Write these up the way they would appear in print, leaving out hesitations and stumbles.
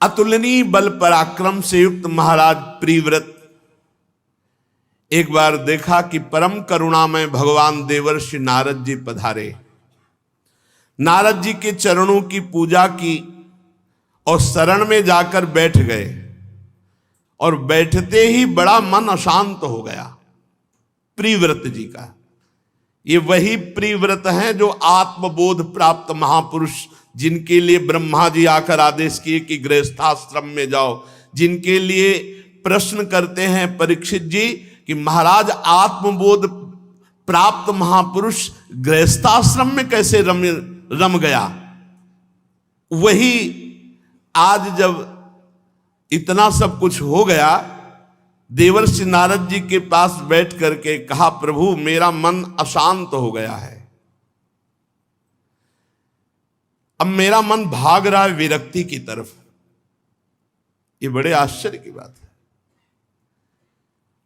अतुलनीय बल पराक्रम से युक्त महाराज प्रिव्रत एक बार देखा कि परम करुणामय भगवान देवर्षि नारद जी पधारे। नारद जी के चरणों की पूजा की और शरण में जाकर बैठ गए, और बैठते ही बड़ा मन अशांत हो गया प्रिव्रत जी का। ये वही प्रिव्रत हैं जो आत्मबोध प्राप्त महापुरुष, जिनके लिए ब्रह्मा जी आकर आदेश किए कि गृहस्थाश्रम में जाओ, जिनके लिए प्रश्न करते हैं परीक्षित जी कि महाराज आत्मबोध प्राप्त महापुरुष गृहस्थाश्रम में कैसे रम गया। वही आज जब इतना सब कुछ हो गया, देवर्षि नारद जी के पास बैठ करके कहा, प्रभु मेरा मन अशांत हो गया है, अब मेरा मन भाग रहा है विरक्ति की तरफ। ये बड़े आश्चर्य की बात है।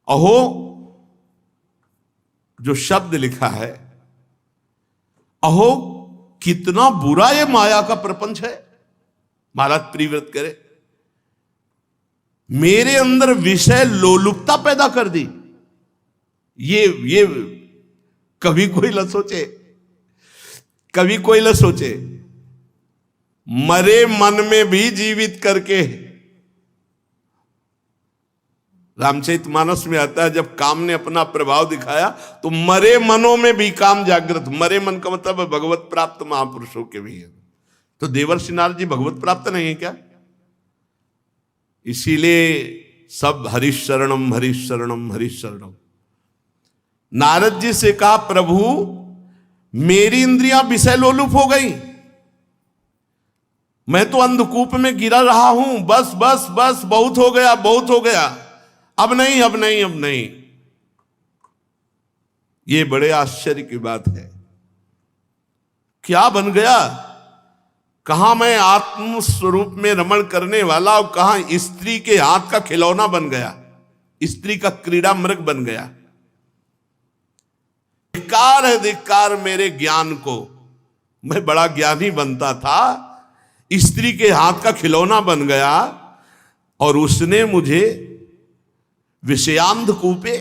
अहो जो शब्द लिखा है, अहो कितना बुरा ये माया का प्रपंच है। महाराज प्रिव्रत करे, मेरे अंदर विषय लोलुपता पैदा कर दी। ये कभी कोई न सोचे, कभी कोई न सोचे, मरे मन में भी जीवित करके। रामचरितमानस में आता है, जब काम ने अपना प्रभाव दिखाया तो मरे मनों में भी काम जागृत। मरे मन का मतलब भगवत प्राप्त महापुरुषों के भी है। तो देवर्षि नारद जी भगवत प्राप्त नहीं है क्या? इसीलिए सब हरिश शरणम हरिश शरणम हरिश शरणम। नारद जी से कहा, प्रभु मेरी इंद्रियां विषय लोलुप हो गई, मैं तो अंधकूप में गिरा रहा हूं। बस बस बस, बहुत हो गया, बहुत हो गया, अब नहीं अब नहीं अब नहीं। ये बड़े आश्चर्य की बात है। क्या बन गया? कहां मैं आत्म स्वरूप में रमण करने वाला और कहां स्त्री के हाथ का खिलौना बन गया, स्त्री का क्रीड़ा मृग बन गया। धिक्कार है, धिक्कार मेरे ज्ञान को। मैं बड़ा ज्ञानी बनता था, स्त्री के हाथ का खिलौना बन गया, और उसने मुझे विषयांध कूपे,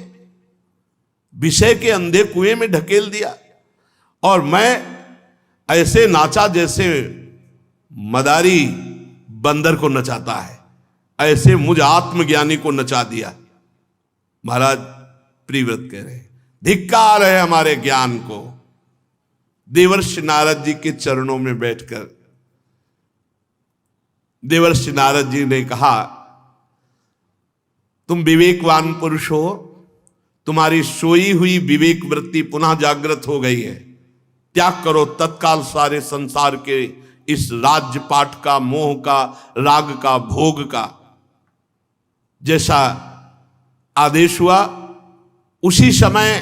विषय के अंधे कुएं में ढकेल दिया, और मैं ऐसे नाचा जैसे मदारी बंदर को नचाता है, ऐसे मुझ आत्मज्ञानी को नचा दिया। महाराज प्रिव्रत कह रहे, धिक्कार है हमारे ज्ञान को। देवर्षि नारद जी के चरणों में बैठकर देवर्षि नारद जी ने कहा, तुम विवेकवान पुरुष हो, तुम्हारी सोई हुई विवेक वृत्ति पुनः जागृत हो गई है। त्याग करो तत्काल सारे संसार के इस राज्य पाठ का, मोह का, राग का, भोग का। जैसा आदेश हुआ उसी समय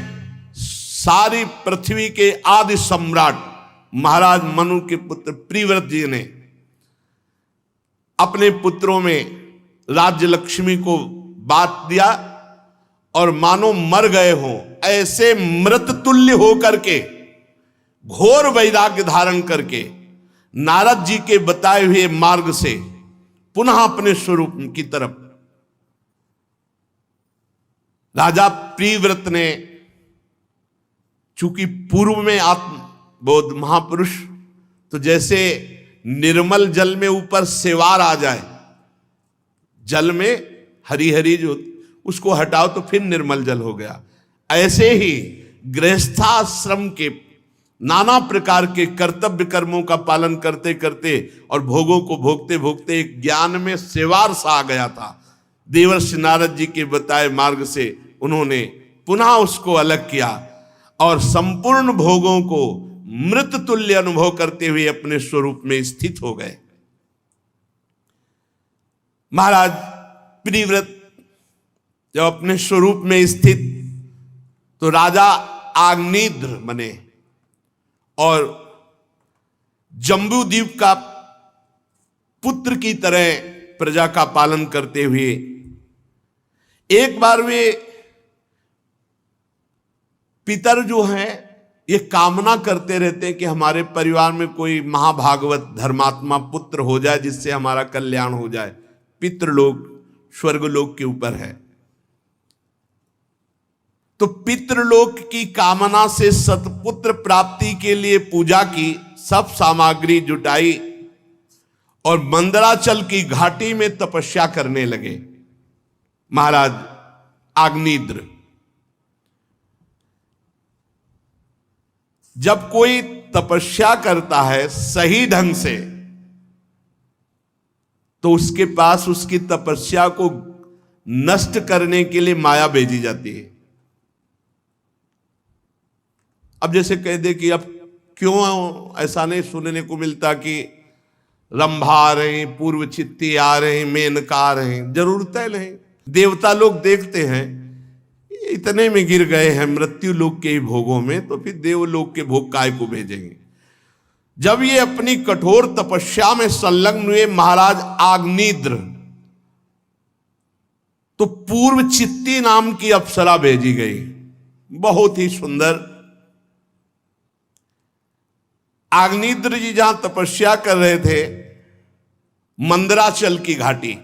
सारी पृथ्वी के आदि सम्राट महाराज मनु के पुत्र प्रिव्रत जी ने अपने पुत्रों में राज्य लक्ष्मी को बांट दिया, और मानो मर गए हों ऐसे मृत तुल्य होकर के, घोर वैराग्य धारण करके, नारद जी के बताए हुए मार्ग से पुनः अपने स्वरूप की तरफ राजा प्रिव्रत ने, चूंकि पूर्व में आत्मबोध महापुरुष, तो जैसे निर्मल जल में ऊपर सेवार आ जाए, जल में हरी हरी जो, उसको हटाओ तो फिर निर्मल जल हो गया, ऐसे ही गृहस्थाश्रम के नाना प्रकार के कर्तव्य कर्मों का पालन करते करते और भोगों को भोगते भोगते एक ज्ञान में सेवार सा आ गया था। देवर्षि नारद जी के बताए मार्ग से उन्होंने पुनः उसको अलग किया, और संपूर्ण भोगों को मृत तुल्य अनुभव करते हुए अपने स्वरूप में स्थित हो गए। महाराज प्रिव्रत जब अपने स्वरूप में स्थित, तो राजा आग्नेयद्र बने, और जम्बूद्वीप का पुत्र की तरह प्रजा का पालन करते हुए एक बार वे पितर जो हैं ये कामना करते रहते हैं कि हमारे परिवार में कोई महाभागवत धर्मात्मा पुत्र हो जाए जिससे हमारा कल्याण हो जाए। पितृलोक स्वर्गलोक के ऊपर है, तो पितृलोक की कामना से सतपुत्र प्राप्ति के लिए पूजा की, सब सामग्री जुटाई और मंदराचल की घाटी में तपस्या करने लगे महाराज आग्नेद्र। जब कोई तपस्या करता है सही ढंग से तो उसके पास उसकी तपस्या को नष्ट करने के लिए माया भेजी जाती है। अब जैसे कह दे कि अब क्यों ऐसा नहीं सुनने को मिलता कि रंभा आ रहे, पूर्व चित्ती आ रहे, मेनका आ रहे, जरूरत है नहीं। देवता लोग देखते हैं इतने में गिर गए हैं मृत्यु लोक के ही भोगों में, तो फिर देवलोक के भोग काय को भेजेंगे। जब ये अपनी कठोर तपस्या में संलग्न हुए महाराज आग्नेद्र, तो पूर्व चित्ती नाम की अप्सरा भेजी गई, बहुत ही सुंदर। आग्नेद्र जी जहां तपस्या कर रहे थे, मंदराचल की घाटी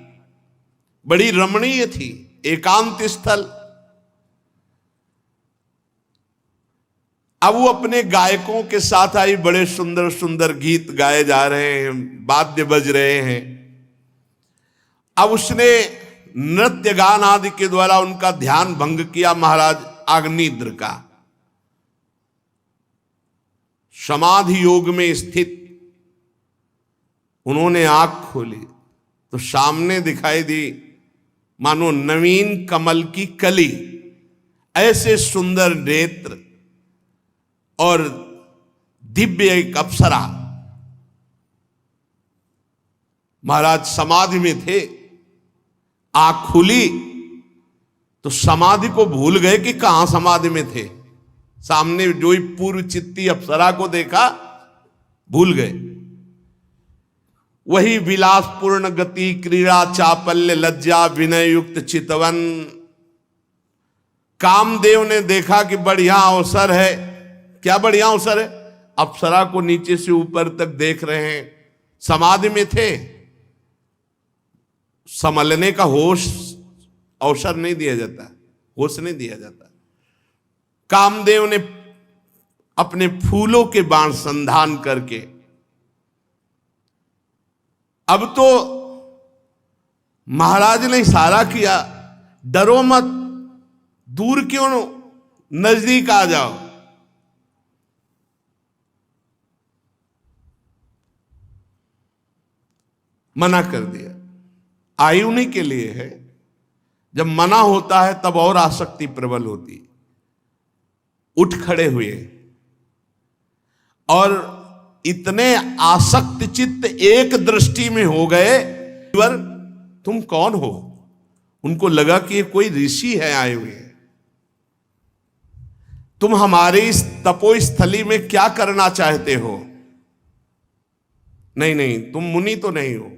बड़ी रमणीय थी, एकांत स्थल। अब वो अपने गायकों के साथ आई, बड़े सुंदर सुंदर गीत गाए जा रहे हैं, वाद्य बज रहे हैं। अब उसने नृत्य गान आदि के द्वारा उनका ध्यान भंग किया महाराज आग्नेद्र का। समाधि योग में स्थित उन्होंने आंख खोली तो सामने दिखाई दी मानो नवीन कमल की कली, ऐसे सुंदर नेत्र और दिव्य एक अप्सरा। महाराज समाधि में थे, आंख खुली तो समाधि को भूल गए कि कहां समाधि में थे। सामने जो ही पूर्व चित्ती अप्सरा को देखा, भूल गए। वही विलासपूर्ण गति, क्रीड़ा, चापल्य, लज्जा, विनय युक्त चितवन। कामदेव ने देखा कि बढ़िया अवसर है। क्या बढ़िया अवसर है? अप्सरा को नीचे से ऊपर तक देख रहे हैं, समाधि में थे, संभलने का होश अवसर नहीं दिया जाता, होश नहीं दिया जाता। कामदेव ने अपने फूलों के बाण संधान करके, अब तो महाराज ने इशारा किया, डरो मत, दूर क्यों, नजदीक आ जाओ। मना कर दिया। आयु उन्हीं के लिए है, जब मना होता है तब और आसक्ति प्रबल होती। उठ खड़े हुए और इतने आसक्त चित्त एक दृष्टि में हो गए। तुम कौन हो? उनको लगा कि ये कोई ऋषि है आए हुए। तुम हमारे इस तपोस्थली में क्या करना चाहते हो? नहीं नहीं, तुम मुनि तो नहीं हो,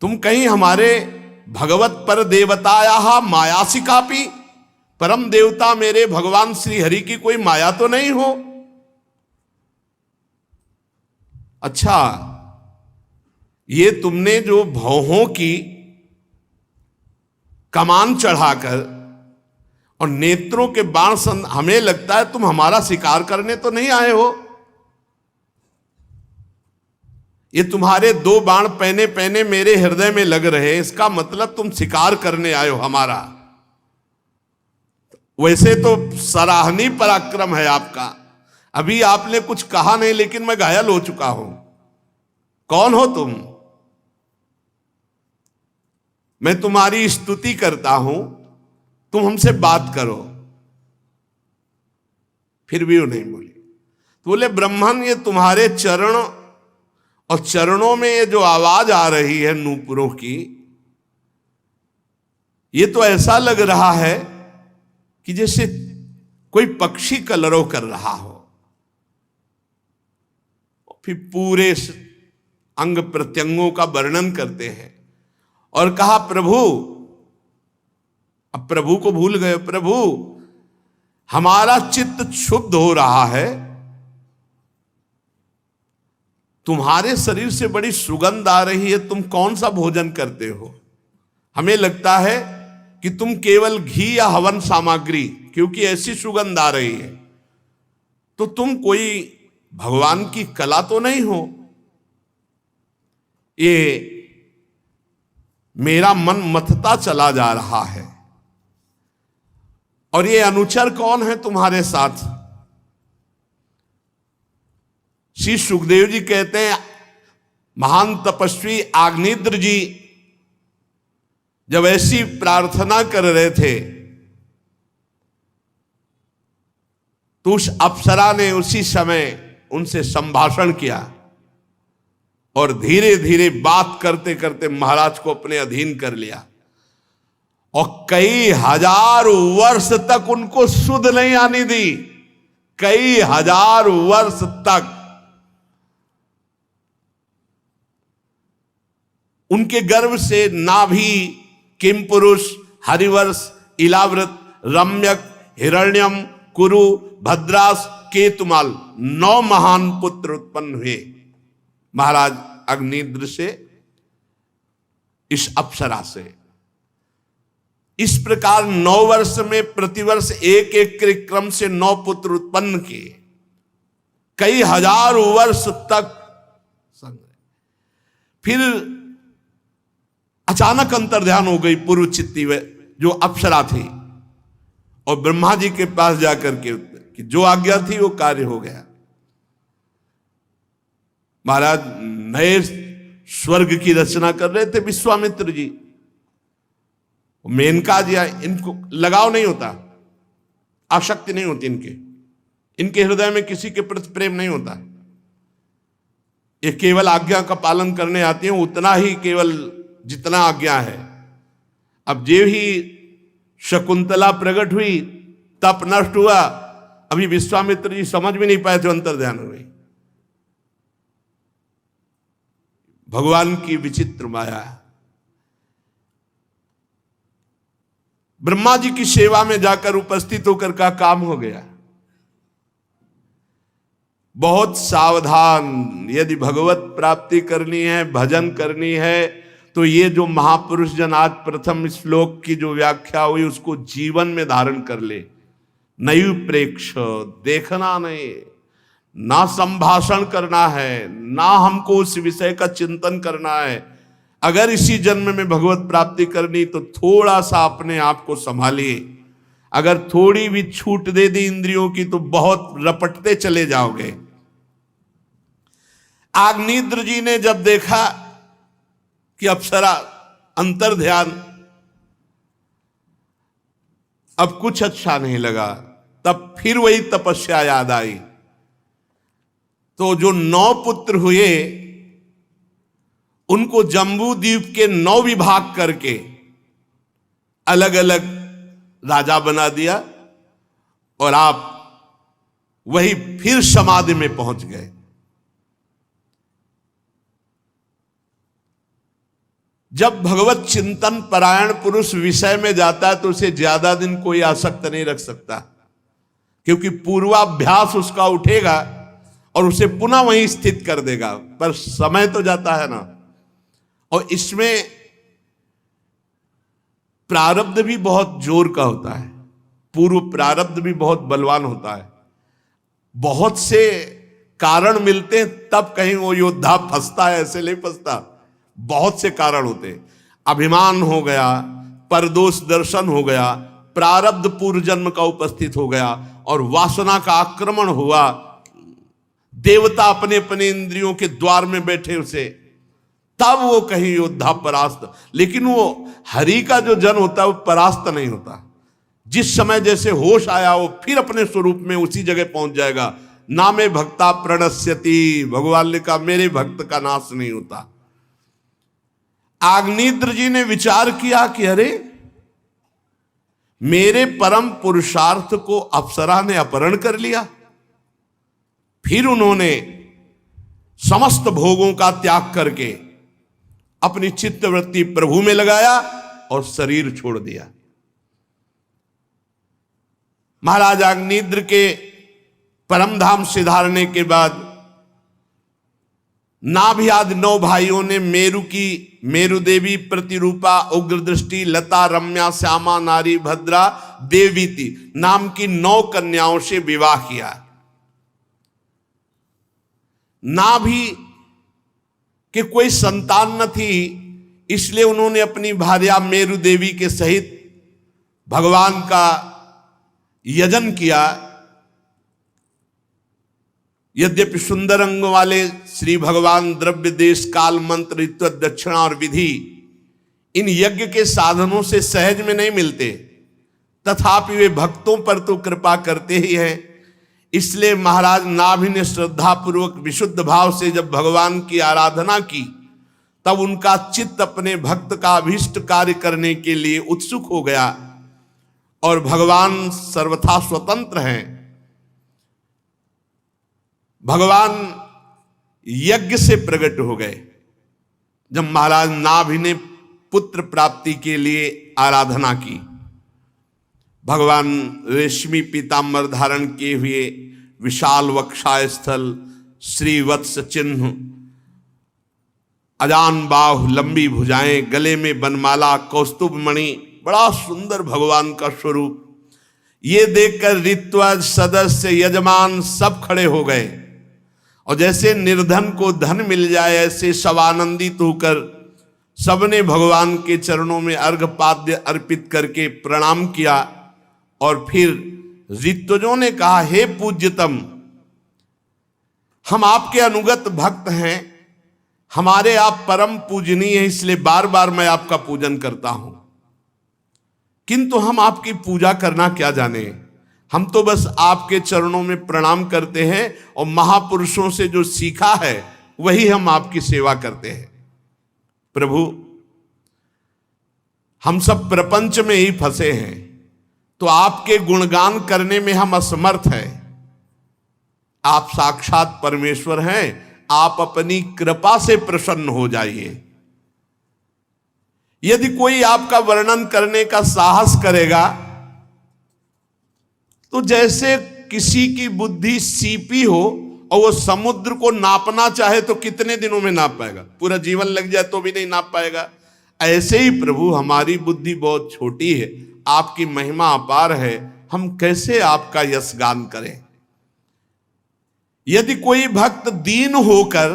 तुम कहीं हमारे भगवत पर देवताया मायासिकापि, परम देवता मेरे भगवान श्री हरि की कोई माया तो नहीं हो? अच्छा, ये तुमने जो भौहों की कमान चढ़ाकर और नेत्रों के बाण हमें लगता है तुम हमारा शिकार करने तो नहीं आए हो। ये तुम्हारे 2 बाण पहने पहने मेरे हृदय में लग रहे हैं, इसका मतलब तुम शिकार करने आए हो हमारा। वैसे तो सराहनीय पराक्रम है आपका, अभी आपने कुछ कहा नहीं लेकिन मैं घायल हो चुका हूं। कौन हो तुम? मैं तुम्हारी स्तुति करता हूं, तुम हमसे बात करो। फिर भी वो नहीं बोली। तो बोले ब्रह्मन, ये तुम्हारे चरण और चरणों में ये जो आवाज आ रही है नूपुरों की, ये तो ऐसा लग रहा है कि जैसे कोई पक्षी कलरव कर रहा हो। फिर पूरे अंग प्रत्यंगों का वर्णन करते हैं और कहा प्रभु, अब प्रभु को भूल गए, प्रभु हमारा चित्त क्षुब्ध हो रहा है, तुम्हारे शरीर से बड़ी सुगंध आ रही है, तुम कौन सा भोजन करते हो? हमें लगता है कि तुम केवल घी या हवन सामग्री, क्योंकि ऐसी सुगंध आ रही है, तो तुम कोई भगवान की कला तो नहीं हो। ये मेरा मन मथता चला जा रहा है। और ये अनुचर कौन है तुम्हारे साथ? श्री सुखदेव जी कहते हैं, महान तपस्वी आग्नेत्र जी जब ऐसी प्रार्थना कर रहे थे तो उस अप्सरा ने उसी समय उनसे संभाषण किया और धीरे धीरे बात करते करते महाराज को अपने अधीन कर लिया और कई हजार वर्ष तक उनको सुध नहीं आने दी। कई हजार वर्ष तक उनके गर्भ से नाभि, किमपुरुष, हरिवर्ष, इलाव्रत, रम्यक, हिरण्यम, कुरु, भद्रास, केतुमाल 9 महान पुत्र उत्पन्न हुए महाराज अग्निद्र से, इस अप्सरा से। इस प्रकार 9 वर्ष में प्रतिवर्ष एक एक के क्रम से 9 पुत्र उत्पन्न किए, कई हजार वर्ष तक। फिर अचानक अंतर्ध्यान हो गई पूर्व चित्ती जो अप्सरा थी, और ब्रह्मा जी के पास जाकर के कि जो आज्ञा थी वो कार्य हो गया। महाराज नए स्वर्ग की रचना कर रहे थे विश्वामित्र जी, मेनका जी, इनको लगाव नहीं होता, आसक्ति नहीं होती इनके हृदय में किसी के प्रति प्रेम नहीं होता। ये केवल आज्ञा का पालन करने आते हैं, उतना ही केवल जितना आज्ञा है। अब जे ही शकुंतला प्रकट हुई, तप नष्ट हुआ, अभी विश्वामित्र जी समझ भी नहीं पाए थे, अंतर्ध्यान हुए। भगवान की विचित्र माया। ब्रह्मा जी की सेवा में जाकर उपस्थित होकर का काम हो गया। बहुत सावधान, यदि भगवत प्राप्ति करनी है, भजन करनी है, तो ये जो महापुरुष जन आज प्रथम श्लोक की जो व्याख्या हुई उसको जीवन में धारण कर ले। नयु प्रेक्ष, देखना नहीं, ना संभाषण करना है, ना हमको उस विषय का चिंतन करना है। अगर इसी जन्म में भगवत प्राप्ति करनी तो थोड़ा सा अपने आप को संभालिए। अगर थोड़ी भी छूट दे दी इंद्रियों की तो बहुत रपटते चले जाओगे। आग्नेत्र जी ने जब देखा कि अप्सरा अंतर्ध्यान, अब कुछ अच्छा नहीं लगा, तब फिर वही तपस्या याद आई। तो जो 9 पुत्र हुए उनको जम्बू द्वीप के 9 विभाग करके अलग अलग राजा बना दिया और आप वही फिर समाधि में पहुंच गए। जब भगवत चिंतन परायण पुरुष विषय में जाता है तो उसे ज्यादा दिन कोई आसक्त नहीं रख सकता, क्योंकि पूर्वाभ्यास उसका उठेगा और उसे पुनः वहीं स्थित कर देगा, पर समय तो जाता है ना। और इसमें प्रारब्ध भी बहुत जोर का होता है, पूर्व प्रारब्ध भी बहुत बलवान होता है। बहुत से कारण मिलते हैं तब कहीं वो योद्धा फंसता है, ऐसे नहीं फंसता। बहुत से कारण होते, अभिमान हो गया, परदोष दर्शन हो गया, प्रारब्ध पूर्व जन्म का उपस्थित हो गया और वासना का आक्रमण हुआ। देवता अपने अपने इंद्रियों के द्वार में बैठे उसे, तब वो कहीं योद्धा परास्त। लेकिन वो हरि का जो जन होता है वो परास्त नहीं होता। जिस समय जैसे होश आया वो फिर अपने स्वरूप में उसी जगह पहुंच जाएगा। नामे भक्ता प्रणश्यति, भगवान ने कहा मेरे भक्त का नाश नहीं होता। आग्नेत्र जी ने विचार किया कि अरे मेरे परम पुरुषार्थ को अप्सरा ने अपहरण कर लिया। फिर उन्होंने समस्त भोगों का त्याग करके अपनी चित्तवृत्ति प्रभु में लगाया और शरीर छोड़ दिया। महाराज अग्निद्र के परमधाम सिधारने के बाद नाभि आदि 9 भाइयों ने मेरु देवी प्रतिरूपा उग्र दृष्टि लता रम्या श्यामा नारी भद्रा देवीति नाम की 9 कन्याओं से विवाह किया। नाभि के कोई संतान न थी, इसलिए उन्होंने अपनी भार्या मेरु देवी के सहित भगवान का यजन किया। यद्यपि सुंदर अंग वाले श्री भगवान द्रव्य देश काल मंत्र ऋत्व दक्षिणा और विधि इन यज्ञ के साधनों से सहज में नहीं मिलते, तथापि वे भक्तों पर तो कृपा करते ही हैं। इसलिए महाराज नाभि ने श्रद्धा पूर्वक विशुद्ध भाव से जब भगवान की आराधना की, तब उनका चित्त अपने भक्त का अभीष्ट कार्य करने के लिए उत्सुक हो गया और भगवान सर्वथा स्वतंत्र हैं। भगवान यज्ञ से प्रकट हो गए। जब महाराज नाभि ने पुत्र प्राप्ति के लिए आराधना की, भगवान रेशमी पीताम्बर धारण किए हुए विशाल वक्षास्थल, श्रीवत्स चिन्ह, अजान बाहु, लंबी भुजाएं, गले में बनमाला, कौस्तुभ मणि, बड़ा सुंदर भगवान का स्वरूप। ये देखकर ऋत्वज, सदस्य, यजमान सब खड़े हो गए और जैसे निर्धन को धन मिल जाए ऐसे सवानंदित होकर सबने भगवान के चरणों में अर्घपाद्य अर्पित करके प्रणाम किया। और फिर ऋत्वजों ने कहा, हे पूज्यतम, हम आपके अनुगत भक्त हैं, हमारे आप परम पूजनीय हैं, इसलिए बार बार मैं आपका पूजन करता हूं, किंतु हम आपकी पूजा करना क्या जाने, हम तो बस आपके चरणों में प्रणाम करते हैं और महापुरुषों से जो सीखा है वही हम आपकी सेवा करते हैं। प्रभु, हम सब प्रपंच में ही फंसे हैं, तो आपके गुणगान करने में हम असमर्थ हैं। आप साक्षात परमेश्वर हैं, आप अपनी कृपा से प्रसन्न हो जाइए। यदि कोई आपका वर्णन करने का साहस करेगा तो जैसे किसी की बुद्धि सीपी हो और वो समुद्र को नापना चाहे तो कितने दिनों में नाप पाएगा, पूरा जीवन लग जाए तो भी नहीं नाप पाएगा। ऐसे ही प्रभु, हमारी बुद्धि बहुत छोटी है, आपकी महिमा अपार है, हम कैसे आपका यश गान करें। यदि कोई भक्त दीन होकर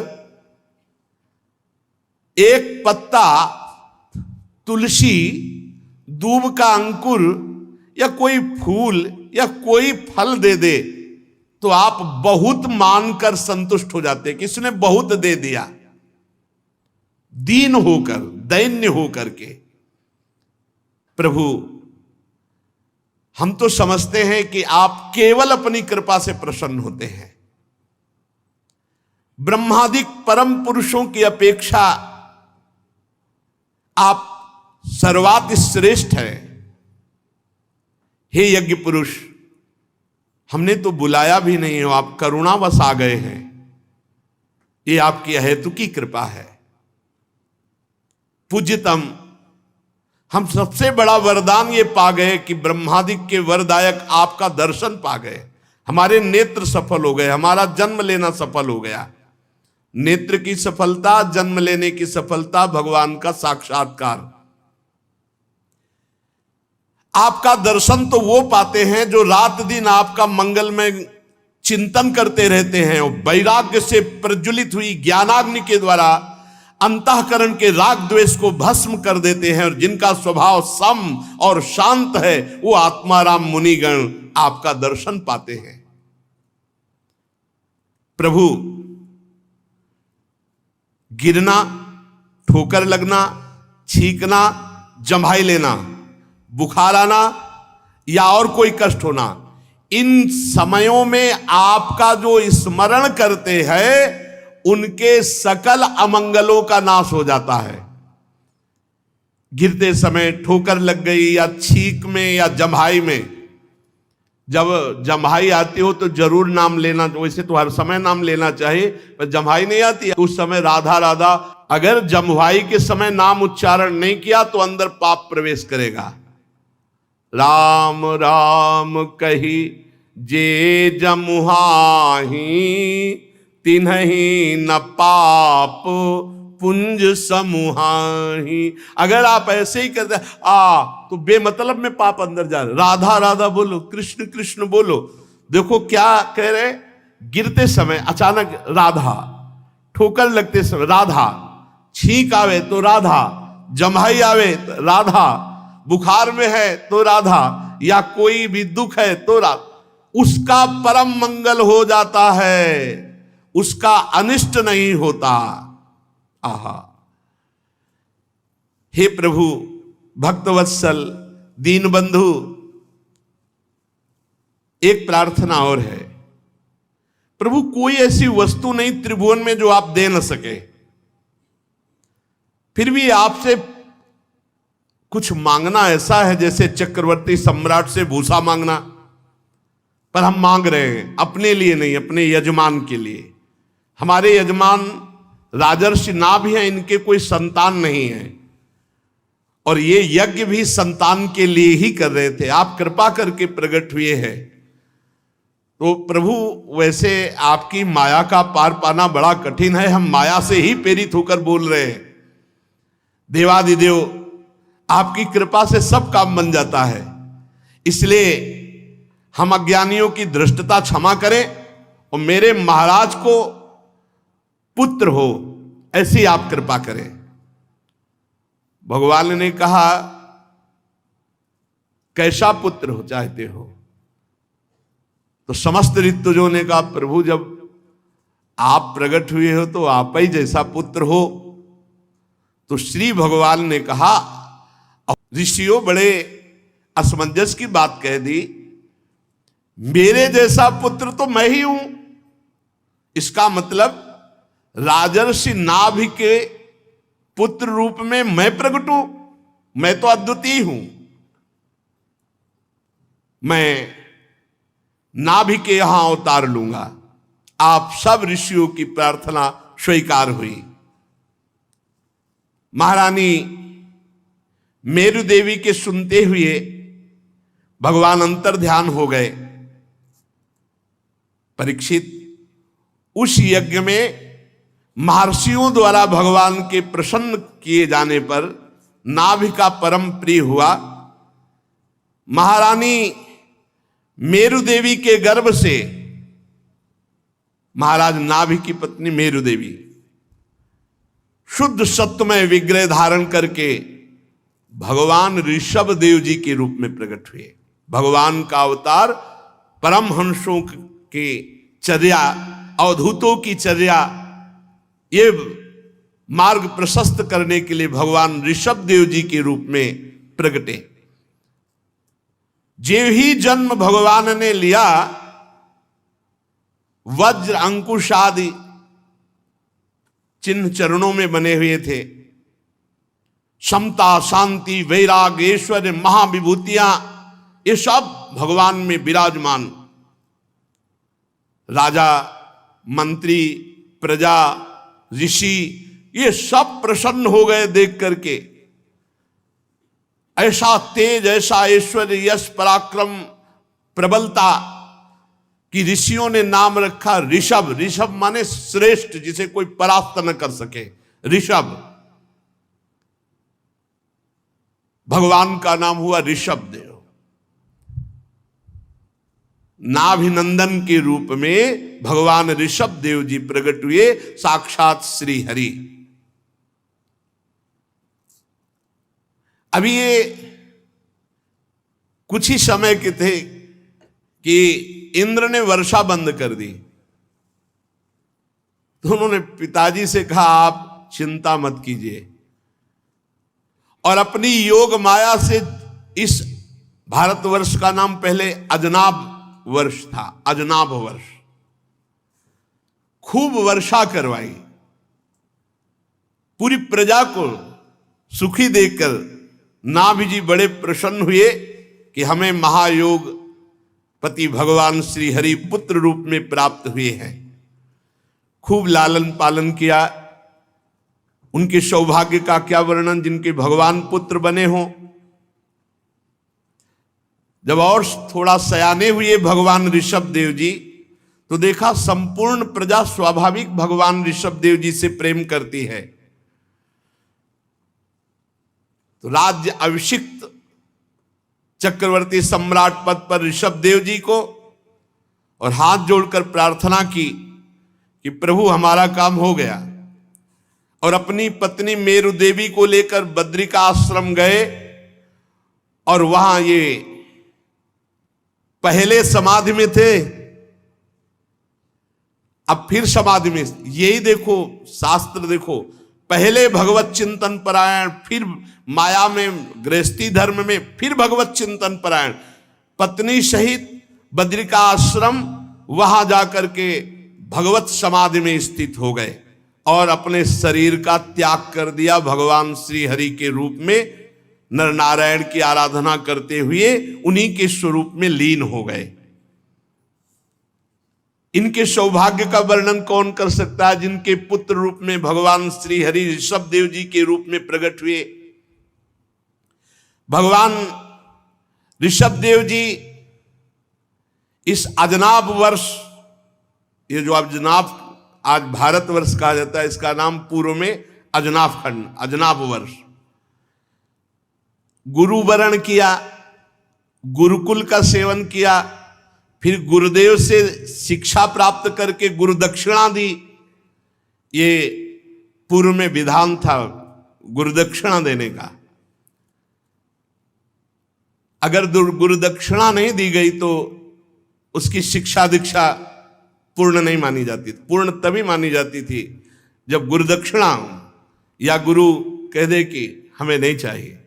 एक पत्ता, तुलसी, दूब का अंकुर या कोई फूल या कोई फल दे दे तो आप बहुत मानकर संतुष्ट हो जाते कि इसने बहुत दे दिया। दीन होकर, दैन्य होकर के। प्रभु, हम तो समझते हैं कि आप केवल अपनी कृपा से प्रसन्न होते हैं। ब्रह्मादिक परम पुरुषों की अपेक्षा आप सर्वात श्रेष्ठ हैं। हे यज्ञ पुरुष, हमने तो बुलाया भी नहीं हो, आप करुणावश आ गए हैं, ये आपकी अहेतुकी कृपा है। पूज्यतम, हम सबसे बड़ा वरदान ये पा गए कि ब्रह्मादिक के वरदायक आपका दर्शन पा गए, हमारे नेत्र सफल हो गए, हमारा जन्म लेना सफल हो गया। नेत्र की सफलता, जन्म लेने की सफलता, भगवान का साक्षात्कार। आपका दर्शन तो वो पाते हैं जो रात दिन आपका मंगलमय चिंतन करते रहते हैं और वैराग्य से प्रज्वलित हुई ज्ञानाग्नि के द्वारा अंतःकरण के राग द्वेष को भस्म कर देते हैं और जिनका स्वभाव सम और शांत है, वो आत्माराम मुनिगण आपका दर्शन पाते हैं। प्रभु, गिरना, ठोकर लगना, छींकना, जम्हाई लेना, बुखार आना या और कोई कष्ट होना, इन समयों में आपका जो स्मरण करते हैं उनके सकल अमंगलों का नाश हो जाता है। गिरते समय ठोकर लग गई या छींक में या जम्हाई में, जब जम्हाई आती हो तो जरूर नाम लेना, वैसे तो हर समय नाम लेना चाहिए, पर जम्हाई नहीं आती है उस समय राधा राधा, अगर जम्हाई के समय नाम उच्चारण नहीं किया तो अंदर पाप प्रवेश करेगा। राम राम कही जे जमुहाही, तिन्हि न पाप पुंज समूहाही। अगर आप ऐसे ही करते तो बेमतलब में पाप अंदर जा रहे। राधा राधा बोलो, कृष्ण कृष्ण बोलो। देखो क्या कह रहे, गिरते समय अचानक राधा, ठोकर लगते समय राधा, छींक आवे तो राधा, जम्हाई आवे तो राधा, बुखार में है तो राधा, या कोई भी दुख है तो राधा। उसका परम मंगल हो जाता है, उसका अनिष्ट नहीं होता। आहा, हे प्रभु भक्तवत्सल दीनबंधु, एक प्रार्थना और है। प्रभु कोई ऐसी वस्तु नहीं त्रिभुवन में जो आप दे न सके, फिर भी आपसे कुछ मांगना ऐसा है जैसे चक्रवर्ती सम्राट से भूसा मांगना। पर हम मांग रहे हैं अपने लिए नहीं, अपने यजमान के लिए। हमारे यजमान राजर्षि नाभ हैं, इनके कोई संतान नहीं है, और ये यज्ञ भी संतान के लिए ही कर रहे थे। आप कृपा करके प्रकट हुए हैं। तो प्रभु वैसे आपकी माया का पार पाना बड़ा कठिन है, हम माया से ही प्रेरित होकर बोल रहे हैं। देवादिदेव आपकी कृपा से सब काम बन जाता है, इसलिए हम अज्ञानियों की धृष्टता क्षमा करें और मेरे महाराज को पुत्र हो ऐसी आप कृपा करें। भगवान ने कहा कैसा पुत्र हो चाहते हो? तो समस्त ऋतुजों ने कहा प्रभु जब आप प्रकट हुए हो तो आप ही जैसा पुत्र हो। तो श्री भगवान ने कहा, ऋषियों बड़े असमंजस की बात कह दी, मेरे जैसा पुत्र तो मैं ही हूं। इसका मतलब राजर्षि नाभ के पुत्र रूप में मैं प्रकट हूं, मैं तो अद्वितीय हूं। मैं नाभि के यहां अवतार लूंगा। आप सब ऋषियों की प्रार्थना स्वीकार हुई। महारानी मेरु देवी के सुनते हुए भगवान अंतर ध्यान हो गए। परीक्षित, उस यज्ञ में महर्षियों द्वारा भगवान के प्रसन्न किए जाने पर नाभि का परम प्रिय हुआ। महारानी मेरु देवी के गर्भ से महाराज नाभि की पत्नी मेरु देवी शुद्ध सत्यमय विग्रह धारण करके भगवान ऋषभ देव जी के रूप में प्रकट हुए। भगवान का अवतार परमहंसों के चर्या, अवधूतों की चर्या, ये मार्ग प्रशस्त करने के लिए भगवान ऋषभ देव जी के रूप में प्रकटे। जे ही जन्म भगवान ने लिया, वज्र अंकुश आदि चिन्ह चरणों में बने हुए थे। समता, शांति, वैराग्य, ऐश्वर्य, महाविभूतियां, ये सब भगवान में विराजमान। राजा, मंत्री, प्रजा, ऋषि, ये सब प्रसन्न हो गए देख करके। ऐसा तेज, ऐसा ऐश्वर्य, यश, पराक्रम, प्रबलता कि ऋषियों ने नाम रखा ऋषभ। ऋषभ माने श्रेष्ठ, जिसे कोई परास्त न कर सके, ऋषभ। भगवान का नाम हुआ ऋषभ देव। नाभिनंदन के रूप में भगवान ऋषभ देव जी प्रकट हुए, साक्षात श्री हरि। अभी ये कुछ ही समय के थे कि इंद्र ने वर्षा बंद कर दी। तो उन्होंने पिताजी से कहा आप चिंता मत कीजिए, और अपनी योग माया से इस भारतवर्ष का नाम पहले अजनाब वर्ष था, अजनाब वर्ष, खूब वर्षा करवाई। पूरी प्रजा को सुखी देखकर नाभि जी बड़े प्रसन्न हुए कि हमें महायोग पति भगवान श्री हरि पुत्र रूप में प्राप्त हुए हैं। खूब लालन पालन किया। उनके सौभाग्य का क्या वर्णन, जिनके भगवान पुत्र बने हों। जब और थोड़ा सयाने हुए भगवान ऋषभ देव जी, तो देखा संपूर्ण प्रजा स्वाभाविक भगवान ऋषभ देव जी से प्रेम करती है। तो राज्य अभिषिक्त चक्रवर्ती सम्राट पद पर ऋषभ देव जी को और हाथ जोड़कर प्रार्थना की कि प्रभु हमारा काम हो गया, और अपनी पत्नी मेरु देवी को लेकर बद्रिका आश्रम गए और वहां ये पहले समाधि में थे, अब फिर समाधि में। यही देखो शास्त्र, देखो पहले भगवत चिंतन परायण, फिर माया में गृहस्थी धर्म में, फिर भगवत चिंतन परायण, पत्नी सहित बद्रिका आश्रम, वहां जाकर के भगवत समाधि में स्थित हो गए और अपने शरीर का त्याग कर दिया। भगवान श्री हरि के रूप में नर नारायण की आराधना करते हुए उन्हीं के स्वरूप में लीन हो गए। इनके सौभाग्य का वर्णन कौन कर सकता है, जिनके पुत्र रूप में भगवान श्री हरि ऋषभ देव जी के रूप में प्रकट हुए। भगवान ऋषभ देव जी इस अजनाब वर्ष, ये जो अजनाब आज भारत वर्ष कहा जाता है, इसका नाम पूर्व में अजनाब खंड, अजनाब वर्ष, गुरु वरण किया, गुरुकुल का सेवन किया, फिर गुरुदेव से शिक्षा प्राप्त करके गुरु दक्षिणा दी। ये पूर्व में विधान था गुरु दक्षिणा देने का। अगर गुरु दक्षिणा नहीं दी गई तो उसकी शिक्षा दीक्षा पूर्ण नहीं मानी जाती थी। पूर्ण तभी मानी जाती थी जब गुरु दक्षिणा या गुरु कह दे कि हमें नहीं चाहिए,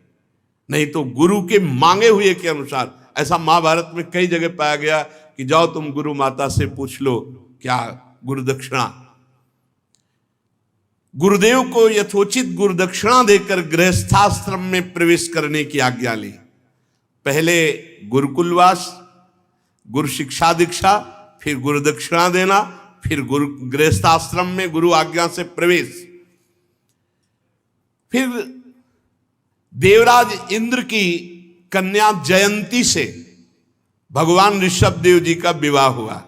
नहीं तो गुरु के मांगे हुए के अनुसार। ऐसा महाभारत में कई जगह पाया गया कि जाओ तुम गुरु माता से पूछ लो क्या गुरु दक्षिणा। गुरुदेव को यथोचित गुरु दक्षिणा देकर गृहस्थाश्रम में प्रवेश करने की आज्ञा ली। पहले गुरुकुलवास, गुरु शिक्षा दीक्षा, फिर गुरु दक्षिणा देना, फिर गुरु गृहस्थाश्रम में गुरु आज्ञा से प्रवेश। फिर देवराज इंद्र की कन्या जयंती से भगवान ऋषभ देव जी का विवाह हुआ।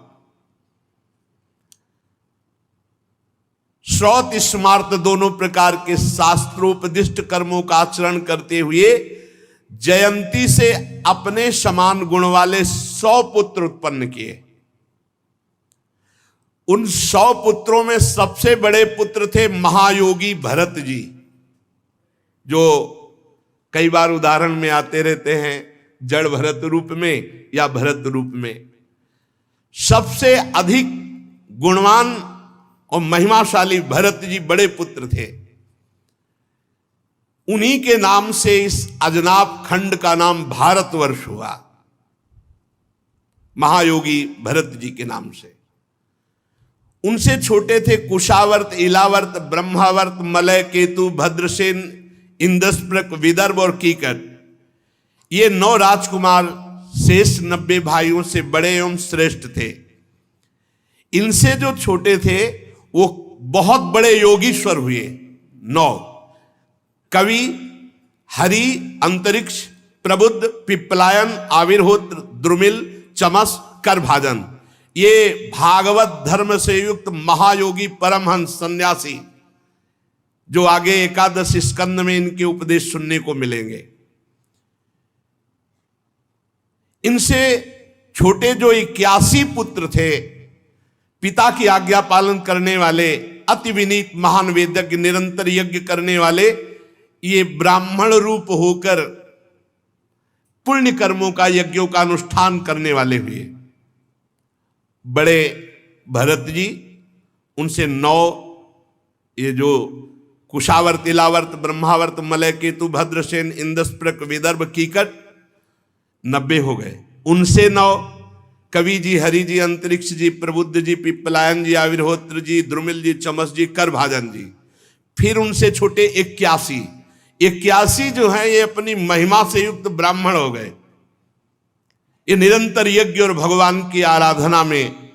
श्रौत स्मार्त दोनों प्रकार के शास्त्रोपदिष्ट कर्मों का आचरण करते हुए जयंती से अपने समान गुण वाले 100 पुत्र उत्पन्न किए। उन 100 पुत्रों में सबसे बड़े पुत्र थे महायोगी भरत जी, जो कई बार उदाहरण में आते रहते हैं, जड़ भरत रूप में या भरत रूप में। सबसे अधिक गुणवान और महिमाशाली भरत जी बड़े पुत्र थे। उन्हीं के नाम से इस अजनाब खंड का नाम भारतवर्ष हुआ, महायोगी भरत जी के नाम से। उनसे छोटे थे कुशावर्त, इलावर्त, ब्रह्मावर्त, मलय, केतु, भद्रसेन, इंद्रप्रक, विदर्भ और कीकट। ये 9 राजकुमार शेष 90 भाइयों से बड़े एवं श्रेष्ठ थे। इनसे जो छोटे थे वो बहुत बड़े योगीश्वर हुए। 9 कवि, हरि, अंतरिक्ष, प्रबुद्ध, पिप्पलायन, आविर्होत्र, द्रुमिल, चमस, करभाजन। ये भागवत धर्म से युक्त महायोगी परमहंस सन्यासी, जो आगे 11 स्कंद में इनके उपदेश सुनने को मिलेंगे। इनसे छोटे जो 81 पुत्र थे, पिता की आज्ञा पालन करने वाले, अति विनीत महान वेदज्ञ, निरंतर यज्ञ करने वाले, ये ब्राह्मण रूप होकर पुण्य कर्मों का, यज्ञों का अनुष्ठान करने वाले हुए। बड़े भरत जी, उनसे 9 ये जो कुशावर्त, इलावर्त, ब्रह्मावर्त, मलय, केतु, भद्रसेन, इंद्रप्रक, विदर्भ, कीकट 90 हो गए। उनसे 9 कवि जी, हरि जी, अंतरिक्ष जी, प्रबुद्ध जी, पिप्पलायन जी, आविर्होत्र जी, द्रुमिल जी, चमस जी, करभाजन जी। फिर उनसे छोटे 81 जो है ये अपनी महिमा से युक्त ब्राह्मण हो गए। ये निरंतर यज्ञ और भगवान की आराधना में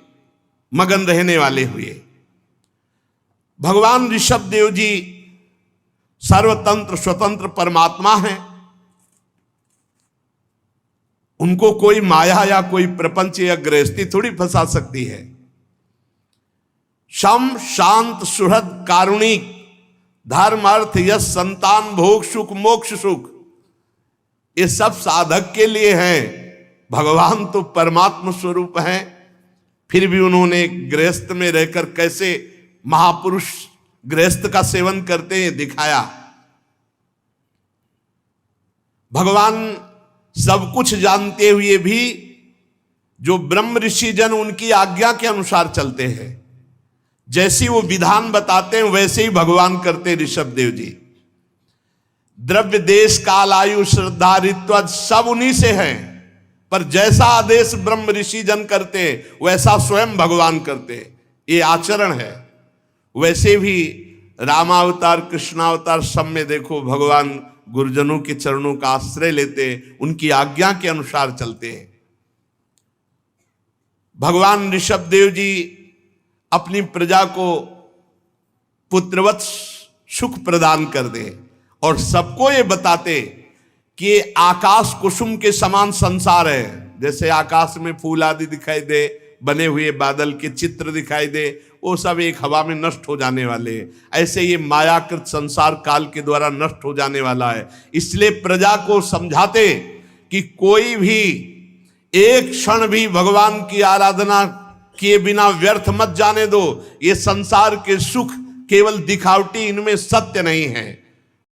मगन रहने वाले हुए। भगवान ऋषभ देव जी सर्वतंत्र स्वतंत्र परमात्मा हैं। उनको कोई माया या कोई प्रपंच या गृहस्थी थोड़ी फंसा सकती है। शम शांत सुहृद कारुणिक धर्म अर्थ यश संतान भोग सुख मोक्ष सुख, ये सब साधक के लिए हैं। भगवान तो परमात्मा स्वरूप हैं, फिर भी उन्होंने गृहस्थ में रहकर कैसे महापुरुष गृहस्थ का सेवन करते हैं दिखाया। भगवान सब कुछ जानते हुए भी जो ब्रह्म ऋषि जन उनकी आज्ञा के अनुसार चलते हैं, जैसी वो विधान बताते हैं वैसे ही भगवान करते ऋषभ देव जी। द्रव्य देश काल आयु श्रद्धा ऋत्व सब उन्हीं से हैं, पर जैसा आदेश ब्रह्म ऋषि जन करते वैसा स्वयं भगवान करते, ये आचरण है। वैसे भी रामावतार कृष्णावतार सब में देखो भगवान गुरुजनों के चरणों का आश्रय लेते, उनकी आज्ञा के अनुसार चलते हैं। भगवान ऋषभ देव जी अपनी प्रजा को पुत्रवत सुख प्रदान कर दे और सबको ये बताते कि ये आकाश कुसुम के समान संसार है। जैसे आकाश में फूल आदि दिखाई दे, बने हुए बादल के चित्र दिखाई दे, वो सब एक हवा में नष्ट हो जाने वाले, ऐसे ये मायाकृत संसार काल के द्वारा नष्ट हो जाने वाला है। इसलिए प्रजा को समझाते कि कोई भी एक क्षण भी भगवान की आराधना किए बिना व्यर्थ मत जाने दो। ये संसार के सुख केवल दिखावटी, इनमें सत्य नहीं है।